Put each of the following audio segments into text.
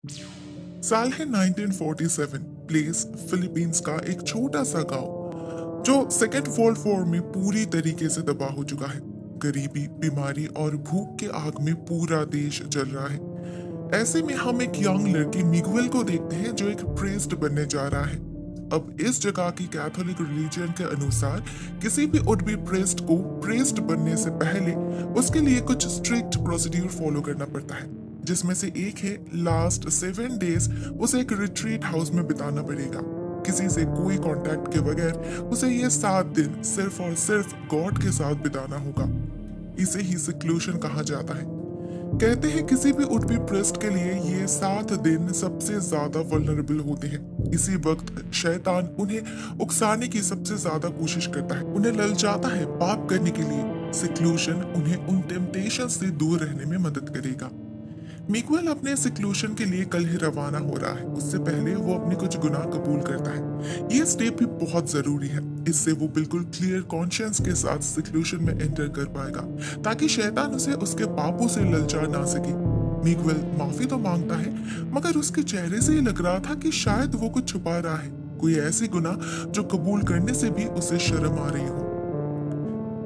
साल है 1947। Place Philippines का एक छोटा सा गांव जो सेकेंड वर्ल्ड वॉर में पूरी तरीके से तबाह हो चुका है। गरीबी, बीमारी और भूख के आग में पूरा देश जल रहा है। ऐसे में हम एक यंग लड़की मिगुएल को देखते हैं जो एक प्रेस्ट बनने जा रहा है। अब इस जगह की कैथोलिक रिलीजन के अनुसार किसी भी वुड बी प्रेस्ट को प्रेस्ट बनने से पहले उसके लिए कुछ स्ट्रिक्ट प्रोसीड्यूर फॉलो करना पड़ता है, जिसमें से एक है लास्ट 7 डेज उसे एक रिट्रीट हाउस में बिताना पड़ेगा। किसी से कोई कांटेक्ट के बगैर उसे ये 7 दिन सिर्फ और सिर्फ गॉड के साथ बिताना होगा। इसे ही सिक्लूशन कहा जाता है। कहते हैं किसी भी वुड बी प्रेस्ट के लिए ये 7 दिन सबसे ज्यादा वल्नरेबल होते हैं। इसी वक्त शैतान उन्हें उकसाने की सबसे ज्यादा कोशिश करता है, उन्हें ललचाता है पाप करने के लिए। सिक्लूशन उन्हें उन टेम्पटेशन से दूर रहने में मदद करेगा। मिगुएल अपने सिक्लूशन के लिए कल ही रवाना हो रहा है। उससे पहले वो अपने कुछ गुनाह कबूल करता है। ये स्टेप भी बहुत जरूरी है। इससे वो बिल्कुल क्लियर कॉन्शियंस के साथ सिक्लूशन में एंटर कर पाएगा, ताकि शैतान उसे उसके पापों से ललचा ना सके। मिगुएल माफी तो मांगता है, मगर उसके चेहरे से ये लग रहा था कि शायद वो कुछ छुपा रहा है, कोई ऐसी गुनाह जो कबूल करने से भी उसे शर्म आ रही हो।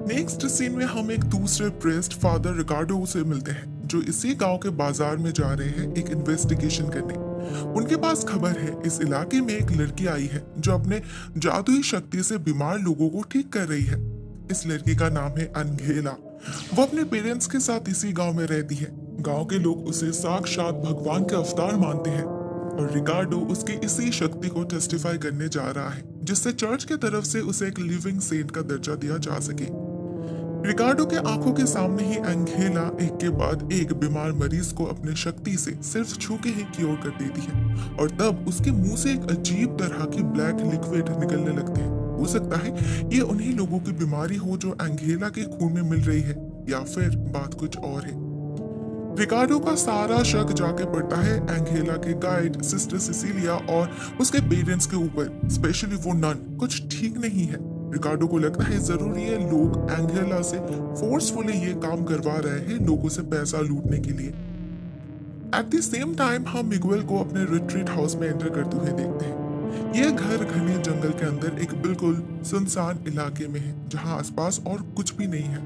नेक्स्ट सीन में हम एक दूसरे प्रेस्ट फादर रिकार्डो से मिलते हैं, जो इसी गांव के बाजार में जा रहे हैं एक इन्वेस्टिगेशन करने। उनके पास खबर है इस इलाके में एक लड़की आई है जो अपने जादुई शक्ति से बीमार लोगों को ठीक कर रही है। इस लड़की का नाम है अनघेला। वो अपने पेरेंट्स के साथ इसी गांव में रहती है। गांव के लोग उसे साक्षात भगवान के अवतार मानते हैं और रिकार्डो उसकी इसी शक्ति को टेस्टिफाई करने जा रहा है, जिससे चर्च के तरफ से उसे एक लिविंग सेंट का दर्जा दिया जा सके। रिकार्डो के आंखों के सामने ही एंगेला एक के बाद एक बीमार मरीज को अपने शक्ति से सिर्फ छू के ही क्योर कर देती है, और तब उसके मुंह से एक अजीब तरह की ब्लैक लिक्विड निकलने लगते हैं। हो सकता है ये उन्हीं लोगों की बीमारी हो जो एंगेला के खून में मिल रही है, या फिर बात कुछ और है। रिकार्डो का सारा शक जाके पड़ता है एंगेला के गाइड सिस्टर सिसिलिया और उसके पेरेंट्स के ऊपर, स्पेशली वो नन। कुछ ठीक नहीं है। रिकार्डो को लगता है जरूरी है लोग एंगेला से फोर्सफुली ये काम करवा रहे हैं, लोगों से पैसा लूटने के लिए। एट द सेम टाइम हम मिगुएल को अपने रिट्रीट हाउस में एंटर करते हुए देखते हैं। यह घर घने जंगल के अंदर एक बिल्कुल सुनसान इलाके में है, जहां आसपास और कुछ भी नहीं है।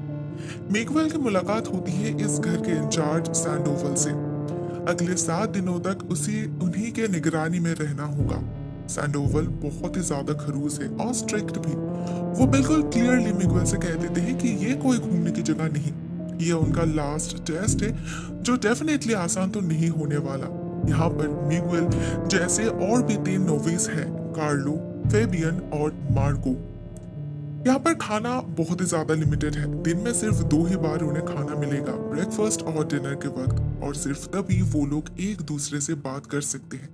मिगुएल की मुलाकात होती है इस घर के इंचार्ज सैंडोवल से। अगले 7 दिनों तक उन्हीं के निगरानी में रहना होगा। सैंडोवल बहुत ही ज्यादा खड़ूस है और स्ट्रिक्ट भी। वो बिल्कुल क्लियरली मिगुएल से कह देते हैं कि ये कोई घूमने की जगह नहीं, ये उनका लास्ट टेस्ट है, जो डेफिनेटली आसान तो नहीं होने वाला। यहाँ पर मिगुएल जैसे और भी 3 नोविस हैं, कार्लो, फेबियन और मार्को। यहाँ पर खाना बहुत ही ज्यादा लिमिटेड है। दिन में सिर्फ 2 ही बार उन्हें खाना मिलेगा, ब्रेकफास्ट और डिनर के वक्त, और सिर्फ तभी वो लोग एक दूसरे से बात कर सकते हैं।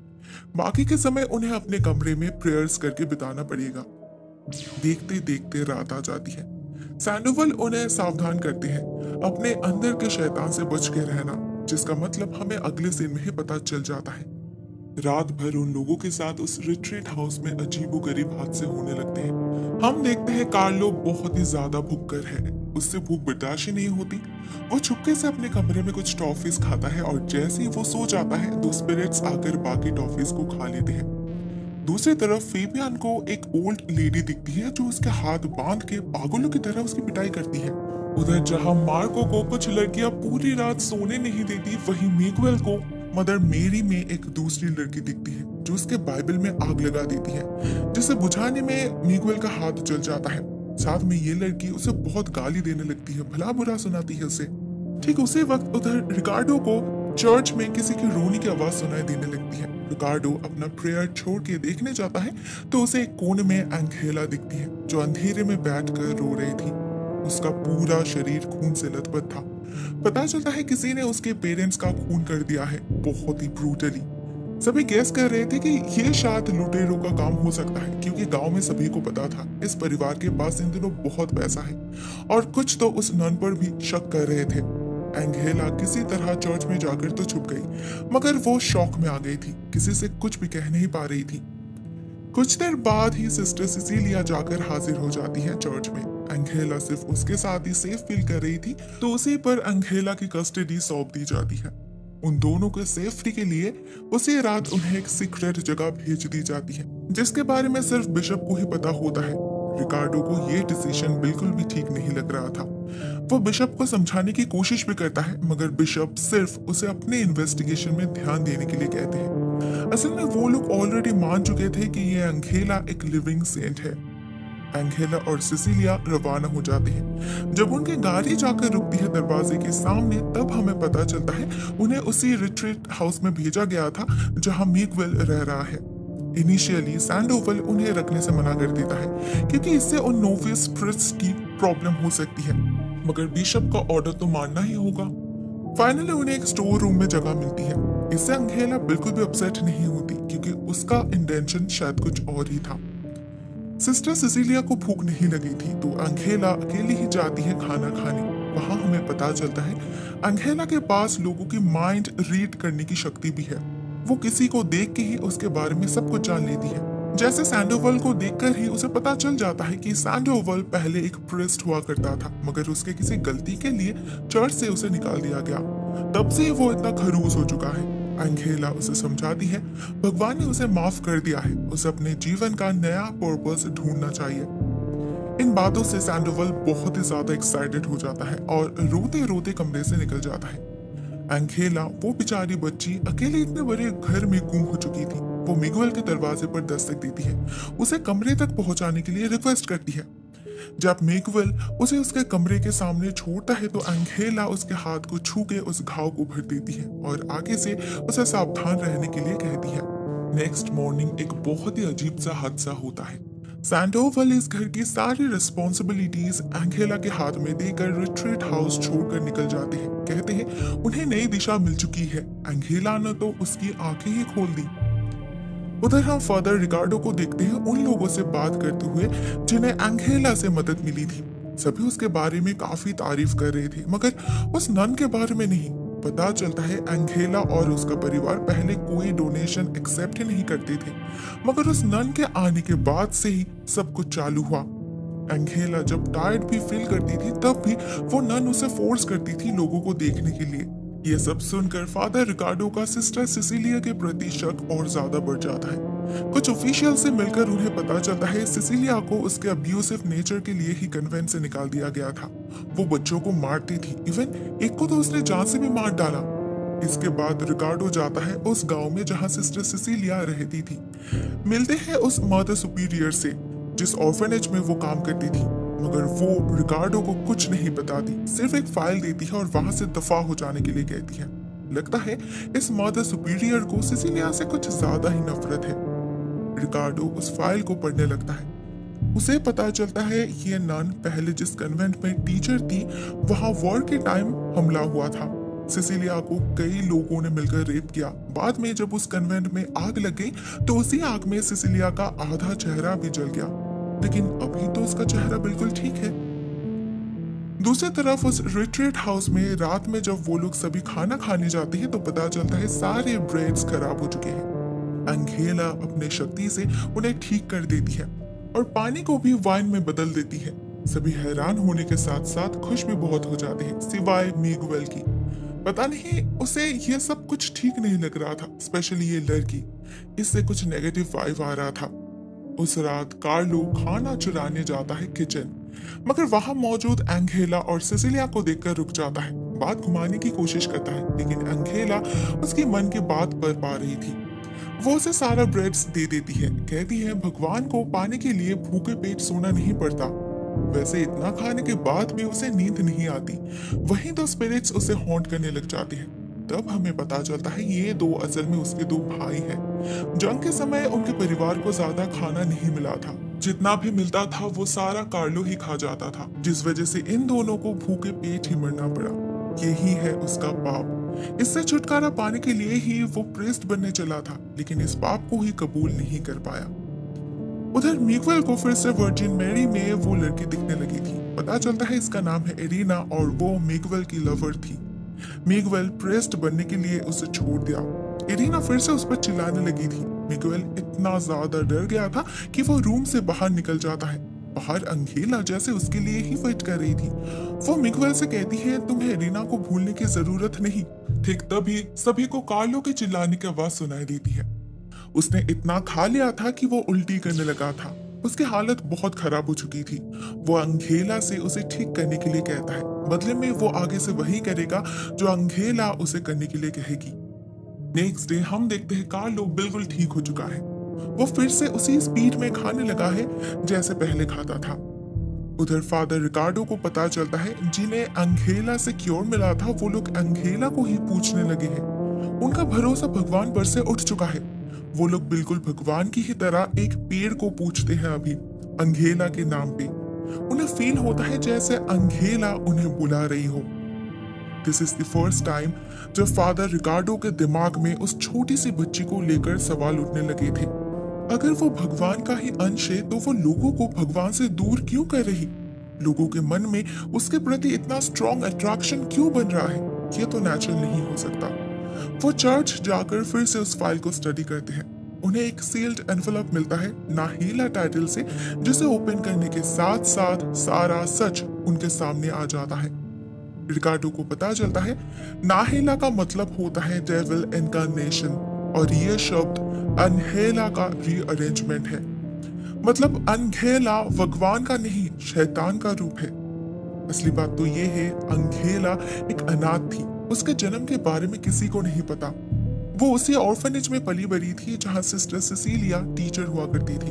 बाकी के समय उन्हें अपने कमरे में प्रेयर्स करके बिताना पड़ेगा। देखते देखते रात आ जाती है। सैंडोवल उन्हें सावधान करते हैं अपने अंदर के शैतान से बच के रहना, जिसका मतलब हमें अगले सीन में ही पता चल जाता है। रात भर उन लोगों के साथ उस रिट्रीट हाउस में अजीबोगरीब हादसे होने लगते हैं। हम देखते हैं कार्लो बहुत ही ज्यादा भूखकर है, उससे भूख बर्दाश्त ही नहीं होती। वो चुपके से अपने कमरे में कुछ टॉफीज खाता है, और जैसे ही वो सो जाता है 2 स्पिरिट्स आकर बाकी टॉफीज को खा लेते हैं। दूसरी तरफ फेबियन को एक ओल्ड लेडी दिखती है जो उसके हाथ बांध के पागलों की तरह उसकी पिटाई करती है। उधर जहां मार्को को कुछ लड़कियां पूरी रात सोने नहीं देती, वहीं मिगुएल को मदर मेरी में एक दूसरी लड़की दिखती है जो उसके बाइबल में आग लगा देती है, जिसे बुझाने में मिगुएल का हाथ जल जाता है। साथ में ये लड़की उसे बहुत गाली देने लगती है, भला बुरा सुनाती है उसे। ठीक उसी वक्त उधर रिकार्डो को चर्च में किसी की रोने की आवाज सुनाई देने लगती है। रिकार्डो अपना प्रेयर छोड़ के देखने जाता है तो उसे एक कोने में एंगेला दिखती है, जो अंधेरे में बैठकर रो रही थी। उसका पूरा शरीर खून से लथपथ था। पता चलता है किसी ने उसके पेरेंट्स का खून कर दिया है, बहुत ही ब्रूटली। सभी गेस कर रहे थे कि ये शायद लुटेरों का काम हो सकता है, क्योंकि गांव में सभी को पता था इस परिवार के पास इन दिनों बहुत पैसा है, और कुछ तो उस नन पर भी शक कर रहे थे। एंगेला किसी तरह चर्च में जाकर तो छुप गई, मगर वो शौक में आ गई थी, किसी से कुछ भी कह नहीं पा रही थी। कुछ देर बाद ही सिस्टर सिसिलिया जाकर हाजिर हो जाती है चर्च में। एंगेला सिर्फ उसके साथ ही सेफ फील कर रही थी, तो उसी पर एंगेला की कस्टडी सौंप दी जाती है। उन दोनों के सेफ्टी के लिए उसी रात उन्हें एक सीक्रेट जगह भेज दी जाती है, जिसके बारे में सिर्फ बिशप को ही पता होता है। रिकार्डो को ये डिसीजन बिल्कुल भी ठीक नहीं लग रहा था। वो बिशप को समझाने की कोशिश भी करता है, मगर बिशप सिर्फ उसे अपने इन्वेस्टिगेशन में ध्यान देने के लिए कहते हैं। असल में वो लोग ऑलरेडी मान चुके थे कि ये एंगेला एक लिविंग सेंट है। एंगेला और सिसिलिया रवाना हो जाते हैं। जब उनकी गाड़ी जाकर रुकती है दरवाजे के सामने, तब हमें पता चलता है उन्हें उसी रिट्रीट हाउस में भेजा गया था जहां मिगुएल रह रहा है। इनिशियली सैंडोवल उन्हें रखने से मना कर देता है क्योंकि इससे उन नोविस प्रिस्ट की प्रॉब्लम हो सकती है, मगर बिशप का ऑर्डर तो मानना ही होगा। फाइनली उन्हें एक स्टोर रूम में जगह मिलती है। इससे एंगेला बिल्कुल भी अपसेट नहीं होती क्योंकि उसका इंटेंशन शायद कुछ और ही था। सिस्टर सिसिलिया को भूख नहीं लगी थी तो एंगेला अकेली ही जाती है खाना खाने। वहां हमें पता चलता है एंगेला के पास लोगों की माइंड रीड करने की शक्ति भी है। वो किसी को देख के ही उसके बारे में सब कुछ जान लेती है। जैसे सैंडोवल को देखकर ही उसे पता चल जाता है कि सैंडोवल पहले एक प्रिस्ट हुआ करता था, मगर उसके किसी गलती के लिए चर्च से उसे निकाल दिया गया। तब से वो इतना खरूस हो चुका है। एंगेला उसे समझाती है भगवान ने उसे माफ कर दिया है, उसे अपने जीवन का नया पर्पस ढूंढना चाहिए। इन बातों से सैंडोवल बहुत ही ज्यादा एक्साइटेड हो जाता है और रोते रोते कमरे से निकल जाता है। एंगेला, वो बेचारी बच्ची, अकेले इतने बड़े घर में गुम हो चुकी थी। वो मिगुएल के दरवाजे पर दस्तक देती है, उसे कमरे तक पहुंचाने के लिए रिक्वेस्ट करती है। जब मिगुएल उसे उसके कमरे के सामने छोड़ता है तो एंगेला उसके हाथ को छू के उस घाव को भर देती है और आगे से उसे सावधान रहने के लिए कहती है। नेक्स्ट मॉर्निंग एक बहुत ही अजीब सा हादसा होता है। सैंडोवल इस घर की सारी रिस्पॉन्सिबिलिटीज एंगेला के हाथ में देकर रिट्रीट हाउस छोड़कर निकल जाते हैं। कहते हैं उन्हें नई दिशा मिल चुकी है। एंगेला ने तो उसकी आंखें ही खोल दी। उधर हम फादर रिकार्डो को देखते हैं उन लोगों से बात करते हुए जिन्हें एंगेला से मदद मिली थी। सभी उसके बारे में काफी तारीफ कर रहे थे, मगर उस नन के बारे में नहीं। पता चलता है एंगेला और उसका परिवार पहले कोई डोनेशन एक्सेप्ट ही नहीं करते थे, मगर उस नन के आने के बाद से ही सब कुछ चालू हुआ। एंगेला जब टायर्ड भी फील करती थी तब भी वो नन उसे फोर्स करती थी लोगों को देखने के लिए। ये सब सुनकर फादर रिकार्डो का सिस्टर सिसिलिया के प्रति शक और ज्यादा बढ़ जाता है। कुछ ऑफिशियल से मिलकर उन्हें पता चलता है सिसिलिया को उसके अब्यूसिव नेचर के लिए ही कन्वेंट से निकाल दिया गया था। वो बच्चों को मारती थी, इवन एक को तो उसने जान से भी मार डाला। इसके बाद रिकार्डो जाता है उस गांव में जहां सिस्टर सिसिलिया रहती थी। मिलते हैं उस मदर सुपीरियर से जिस ऑर्फनेज में वो काम करती थी, मगर वो रिकार्डो को कुछ नहीं बताती, सिर्फ एक फाइल देती है और वहां से दफा हो जाने के लिए कहती है। लगता है इस मदर सुपीरियर को सिसिलिया से कुछ ज्यादा ही नफरत है। रिकार्डो उस फाइल को पढ़ने लगता है। उसे पता चलता है ये नन पहले जिस कन्वेंट में टीचर थी वहां वॉर के टाइम हमला हुआ था। सिसिलिया को कई लोगों ने मिलकर रेप किया। बाद में जब उस कन्वेंट में आग लग गई तो उसी आग में सिसिलिया का आधा चेहरा भी जल गया, लेकिन अभी तो उसका चेहरा बिल्कुल ठीक है। दूसरी तरफ उस रिट्रीट हाउस में रात में जब वो लोग सभी खाना खाने जाते हैं तो पता चलता है सारे ब्रेड्स खराब हो चुके हैं। एंगेला अपने शक्ति से उन्हें ठीक कर देती है और पानी को भी वाइन में बदल देती है। सभी हैरान होने के साथ साथ खुश भी बहुत हो जाते हैं, सिवाय मिगुएल की। पता नहीं उसे ये सब कुछ ठीक नहीं लग रहा था, स्पेशली ये लड़की, इससे कुछ नेगेटिव वाइब आ रहा था। उस रात कार्लो खाना चुराने जाता है किचन, मगर वहां मौजूद एंगेला और सिसिलिया को देखकर रुक जाता है। बात घुमाने की कोशिश करता है, लेकिन एंगेला उसकी मन की बात पर पा रही थी। वो उसे सारा ब्रेड्स दे देती है, कहती है भगवान को पाने के लिए भूखे पेट सोना नहीं पड़ता। वैसे इतना खाने के बाद भी उसे नींद नहीं आती। वहीं तो स्पिरिट्स उसे हॉन्ट करने लग जाते हैं। तब हमें पता चलता है ये दो असल में उसके दो भाई हैं। जंग के समय उनके परिवार को ज्यादा खाना नहीं मिला था, जितना भी मिलता था वो सारा कार्लो ही खा जाता था, जिस वजह से इन दोनों को भूखे पेट ही मरना पड़ा। यही है उसका पाप। इससे छुटकारा पाने के लिए ही वो प्रेस्ट बनने चला था, लेकिन इस पाप को ही कबूल नहीं कर पाया। उधर मिगुएल को फिर से वर्जिन मैरी में वो लड़की दिखने लगी थी। पता चलता है इसका नाम है इरीना और वो मिगुएल की लवर थी। मिगुएल प्रेस्ट बनने के लिए उसे छोड़ दिया। इरीना फिर से उस पर चिल्लाने लगी थी। मिगुएल इतना ज्यादा डर गया था कि वो रूम से बाहर निकल जाता है। बाहर अंगेला जैसे उसके लिए ही वेट कर रही थी। वो मिगवेल से कहती है तुम्हें एरिना को भूलने की जरूरत नहीं। ठीक तभी सभी को कार्लो के चिल्लाने की आवाज सुनाई देती है। उसने इतना खा लिया था कि वो उल्टी करने लगा था। उसकी हालत बहुत खराब हो चुकी थी। वो अंगेला से उसे ठीक करने के लिए कहता है, बदले में वो आगे से वही करेगा जो अंगेला उसे करने के लिए कहेगी। नेक्स्ट डे हम देखते हैं कार्लो बिल्कुल ठीक हो चुका है। वो फिर से उसी स्पीड में खाने लगा है जैसे पहले खाता था। उधर फादर रिकार्डो को पता चलता है जिन्हें अंगेला से क्योर मिला था वो लोग अंगेला को ही पूछने लगे हैं। उनका भरोसा भगवान पर से उठ चुका है। वो लोग बिल्कुल भगवान की ही तरह एक पेड़ को पूछते हैं अभी अंगेला के नाम पे। उन्हें फील होता है जैसे अंगेला उन्हें बुला रही हो। This is the first time जब फादर रिकार्डो के दिमाग में उस छोटी सी बच्ची को लेकर सवाल उठने लगे थे। अगर वो भगवान का ही अंश है तो वो लोगों को भगवान से दूर क्यों कर रही? लोगों के मन में उसके प्रति इतना स्ट्रॉन्ग अट्रैक्शन क्यों बन रहा है? ये तो नेचुरल नहीं हो सकता। वो चर्च जाकर फिर से उस फाइल को स्टडी करते हैं। उन्हें एक सील्ड एनवेलप मिलता है नाहेला टाइटल से, जिसे ओपन करने के साथ साथ सारा सच उनके सामने आ जाता है। रिकार्डो को पता चलता है नाहेला का मतलब होता है डेविल इनकारनेशन और ये शब्द अनहेला का रीअरेंजमेंट है। मतलब अंगेला भगवान का नहीं शैतान का रूप है। असली बात तो ये है अंगेला एक अनाथ थी। उसके जन्म के बारे में किसी को नहीं पता। वो उसी ऑर्फनेज में पली बड़ी थी जहां सिस्टर सिसिलिया टीचर हुआ करती थी।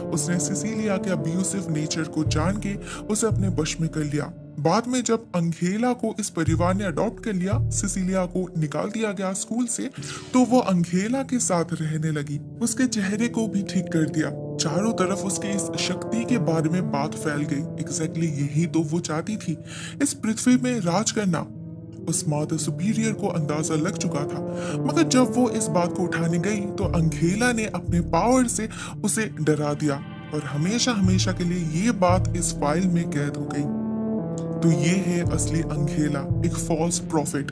उसने सिसिलिया के अब्यूसिव नेचर को जान के उसे अपने वश में कर लिया। बाद में जब अंगेला को इस परिवार ने अडॉप्ट कर लिया, सिसिलिया को निकाल दिया गया स्कूल से, तो वो अंगेला के साथ रहने लगी। उसके चेहरे को भी ठीक कर दिया। चारों तरफ उसके इस शक्ति के बारे में बात फैल गई। एग्जैक्टली यही तो वो चाहती थी, इस पृथ्वी में राज करना। उस मदर सुपीरियर को अंदाजा लग चुका था, मगर जब वो इस बात को उठाने गई तो अंगेला ने अपने पावर से उसे डरा दिया और हमेशा हमेशा के लिए ये बात इस फाइल में कैद हो गई। तो ये है असली अंगेला, एक फॉल्स प्रॉफिट।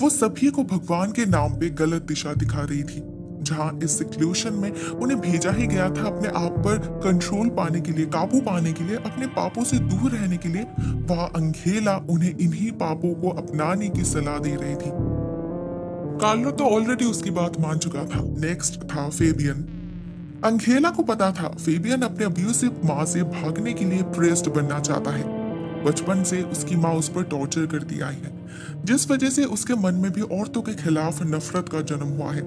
वो सभी को भगवान के नाम पे गलत दिशा दिखा रही थी। जहां इस सिक्लूशन में उन्हें भेजा ही गया था अपने आप पर कंट्रोल पाने के लिए, काबू पाने के लिए, अपने पापों से दूर रहने के लिए, वहां अंगेला उन्हें इन्हीं पापों को अपनाने की सलाह दे रही थी। कार्लो तो ऑलरेडी उसकी बात मान चुका था। नेक्स्ट था फेबियन। अंगेला को पता था फेबियन अपने अब्यूसिव माँ से भागने के लिए प्रेस्ड बनना चाहता है। बचपन से उसकी माँ उस पर टॉर्चर करती आई है, जिस वजह से उसके मन में भी औरतों के खिलाफ नफरत का जन्म हुआ है।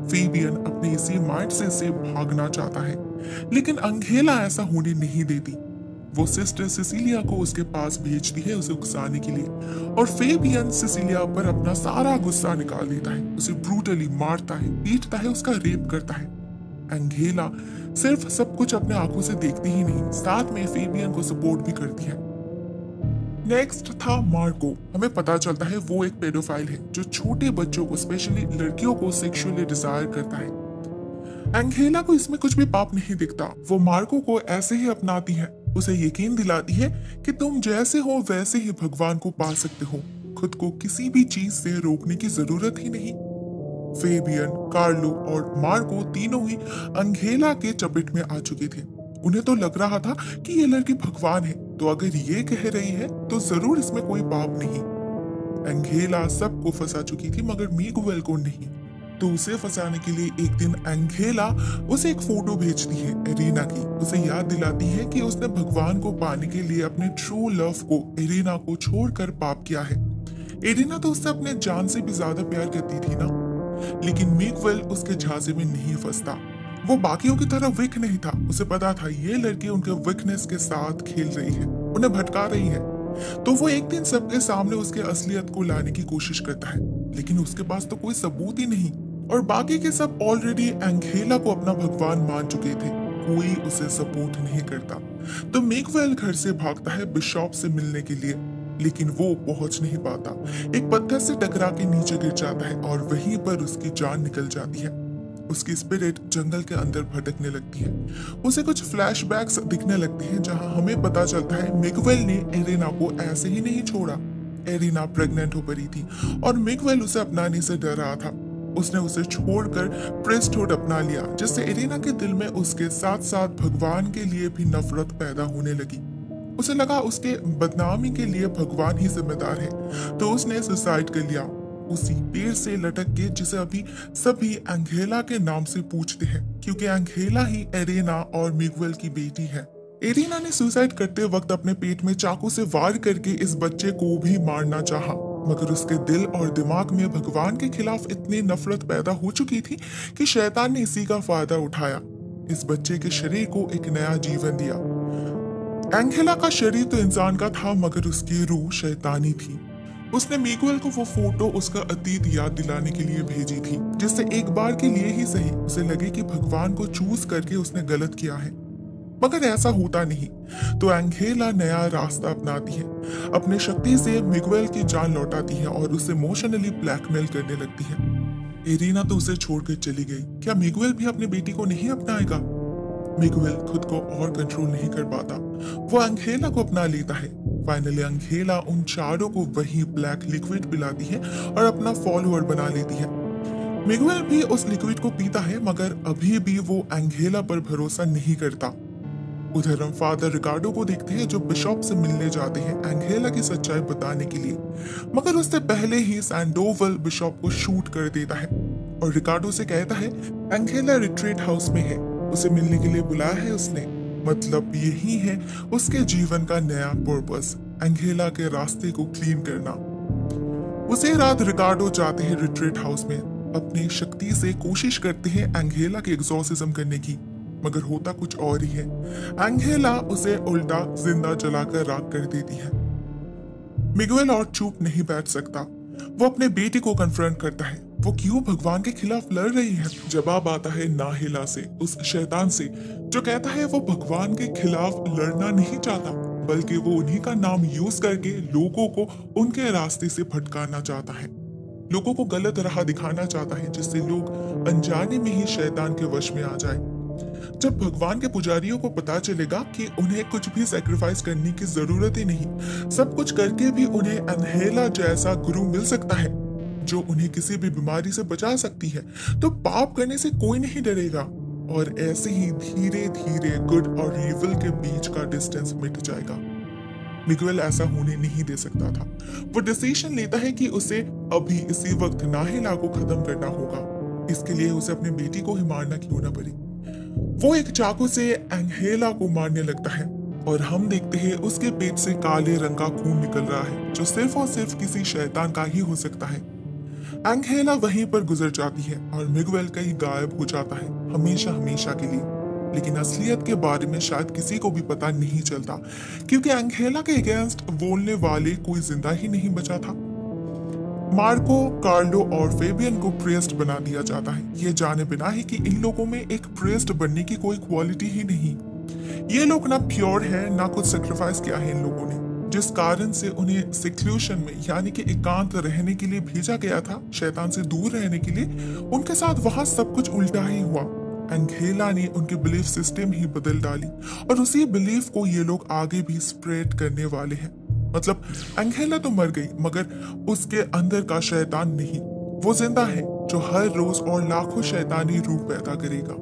फेबियन अपने इसी माइंडसेट से भागना चाहता है, लेकिन अंगेला ऐसा होने नहीं देती। वो सिस्टर सिसिलिया को उसके पास भेजती है उसे उकसाने के लिए, और फेबियन सिसिलिया पर अपना सारा गुस्सा निकाल देता है। उसे ब्रूटली मारता है, पीटता है, उसका रेप करता है। अंगेला सिर्फ सब कुछ अपने आंखों से देखती ही नहीं, साथ में फेबियन को सपोर्ट भी करती है। नेक्स्ट था मार्को। हमें पता चलता है वो एक पेडोफाइल है जो छोटे बच्चों को, स्पेशली लड़कियों को सेक्सुअली डिजायर करता है। अंगेला को इसमें कुछ भी पाप नहीं दिखता। वो मार्को को ऐसे ही अपनाती है, उसे यकीन दिलाती है कि तुम जैसे हो वैसे ही भगवान को पा सकते हो, खुद को किसी भी चीज से रोकने की जरूरत ही नहीं। फेबियन, कार्लो और मार्को तीनों ही अंगेला के चपेट में आ चुके थे। उन्हें तो लग रहा था कि ये लड़की भगवान है, तो अगर ये कह रही है तो जरूर इसमें कोई पाप नहीं। अंगेला सबको फंसा चुकी थी मगर मिगुएल को नहीं। तो उसे फंसाने के लिए एक दिन अंगेला उसे एक फोटो भेजती है एरिना की। उसे याद दिलाती है कि उसने भगवान को पाने के लिए अपने ट्रू लव को, एरिना को छोड़कर पाप किया है। एरिना तो उससे अपने जान से भी ज्यादा प्यार करती थी ना। लेकिन मिगुएल उसके झांसे में नहीं फंसता। वो बाकियों की तरह वीक नहीं था। उसे पता था ये लड़की उनके वीकनेस के साथ खेल रही है, उन्हें भटका रही है। तो वो एक दिन सबके सामने उसके असलियत को लाने की कोशिश करता है, लेकिन उसके पास तो कोई सबूत ही नहीं, और बाकी के सब ऑलरेडी अंगेला को अपना भगवान मान चुके थे। कोई उसे सपोर्ट नहीं करता। तो मिगुएल घर से भागता है बिशॉप से मिलने के लिए, लेकिन वो पहुंच नहीं पाता। एक पत्थर से टकरा के नीचे गिर जाता है और वहीं पर उसकी जान निकल जाती है। उसकी स्पिरिट जंगल के अंदर भटकने लगती है। उसे कुछ फ्लैशबैक्स दिखने लगते हैं जहां हमें पता चलता है मिगुएल ने एरिना को ऐसे ही नहीं छोड़ा। एरिना प्रेग्नेंट हो पड़ी थी और मिगुएल उसे अपनाने से डर रहा था। उसने उसे छोड़कर प्रेस्टहुड अपना लिया, जिससे इरेना के दिल में उसके साथ साथ भगवान के लिए भी नफरत पैदा होने लगी। उसे लगा उसके बदनामी के लिए भगवान ही जिम्मेदार है, तो उसने सुसाइड कर लिया, उसी पेड़ से लटक के, जिसे अभी सभी एंगेला के नाम से पूछते हैं, क्योंकि एंगेला ही इरेना और मिगुएल की बेटी है। इरेना ने सुसाइड करते वक्त अपने पेट में चाकू से वार करके इस बच्चे को भी मारना चाहा, मगर उसके दिल और दिमाग में भगवान के खिलाफ इतनी नफरत पैदा हो चुकी थी कि शैतान ने इसी का फायदा उठाया, इस बच्चे के शरीर को एक नया जीवन दिया। एंगेला का शरीर तो इंसान का था, मगर उसकी रूह शैतानी थी। उसने मिगुएल को वो फोटो उसका अतीत याद दिलाने के लिए भेजी थी, जिससे एक बार के लिए ही सही उसे लगे कि भगवान को चूज करके उसने गलत किया है। मगर ऐसा होता नहीं, तो एंगेला नया रास्ता अपनाती है, अपने शक्ति से मिगुएल की जान लौटाती है और उसे इमोशनली ब्लैकमेल करने लगती है। इरीना तो उसे छोड़कर चली गई, क्या मिगुएल भी अपनी बेटी को नहीं अपनाएगा? मिगुएल खुद को और कंट्रोल नहीं कर पाता, वो एंगेला को अपना लेता है। फाइनली एंगेला उन चारों को वही ब्लैक लिक्विड पिलाती है और अपना फॉलोअर बना लेती है। मिगुएल भी उस लिक्विड को पीता है, मगर अभी भी वो एंगेला पर भरोसा नहीं करता। उधर हम फादर रिकार्डो को देखते हैं, जो बिशॉप से मिलने जाते हैं एंगेला की सच्चाई बताने के लिए, मगर उससे पहले ही सैंडोवल बिशॉप को शूट कर देता है और रिकार्डो से कहता है एंगेला रिट्रीट हाउस में है, उसे मिलने के लिए बुलाया है उसने। मतलब यही है उसके जीवन का नया पर्पस, एंगेला के रास्ते को क्लीन करना। उसे रात रिकार्डो जाते हैं रिट्रीट हाउस में, अपनी शक्ति से कोशिश करते हैं एंगेला की एक्सॉर्सिज्म करने की, मगर होता कुछ और ही है। एंगेला उसे उल्टा जिंदा जलाकर राख कर देती है। मिगुएल और चुप नहीं बैठ सकता, वो अपने बेटे को कन्फ्रंट करता है, वो क्यों भगवान के खिलाफ लड़ रही है। जवाब आता है नाहिला से, उस शैतान से, जो कहता है वो भगवान के खिलाफ लड़ना नहीं चाहता, बल्कि वो उन्हीं का नाम यूज करके लोगों को उनके रास्ते से भटकाना चाहता है, लोगों को गलत राह दिखाना चाहता है, जिससे लोग अनजाने में ही शैतान के वश में आ जाए। जब भगवान के पुजारियों को पता चलेगा कि उन्हें कुछ भी सैक्रिफाइस करने की जरूरत ही नहीं, सब कुछ करके भी उन्हें एंगेला जैसा गुरु मिल सकता है जो उन्हें किसी भी बीमारी से बचा सकती है, तो पाप करने से कोई नहीं डरेगा। और ऐसे ही धीरे धीरे गुड और इविल के बीच का डिस्टेंस मिट जाएगा। मिगुएल ऐसा होने नहीं दे सकता था। वो डिसीजन लेता है कि उसे अभी इसी वक्त नाहिला को खत्म करना होगा, इसके लिए उसे अपनी बेटी को ही मारना क्यों ना पड़े। वो एक चाकू से एंगेला को मारने लगता है और हम देखते हैं उसके पेट से काले रंग का खून निकल रहा है, जो सिर्फ और सिर्फ किसी शैतान का ही हो सकता है। एंगेला वहीं पर गुजर जाती है और मिगुएल कहीं गायब हो जाता है, हमेशा हमेशा के लिए। लेकिन असलियत के बारे में शायद किसी को भी पता नहीं चलता, क्योंकि एंगेला के अगेंस्ट बोलने वाले कोई जिंदा ही नहीं बचा था। मार्को, कार्लो और फेबियन को प्रेस्ट बना दिया जाता है, ये जाने बिना ही कि इन लोगों में एक प्रेस्ट बनने की कोई क्वालिटी ही नहीं। ये लोग ना प्योर है, ना कुछ सेक्रीफाइस किया है इन लोगों ने, जिस कारण से उन्हें सिक्लूशन में यानी कि एकांत रहने के लिए भेजा गया था, शैतान से दूर रहने के लिए। उनके साथ वहां सब कुछ उल्टा ही हुआ। एंगेला ने उनके बिलीफ सिस्टम ही बदल डाली और उसी बिलीफ को ये लोग आगे भी स्प्रेड करने वाले हैं। मतलब एंगेला तो मर गई, मगर उसके अंदर का शैतान नहीं, वो जिंदा है, जो हर रोज और लाखों शैतानी रूप पैदा करेगा।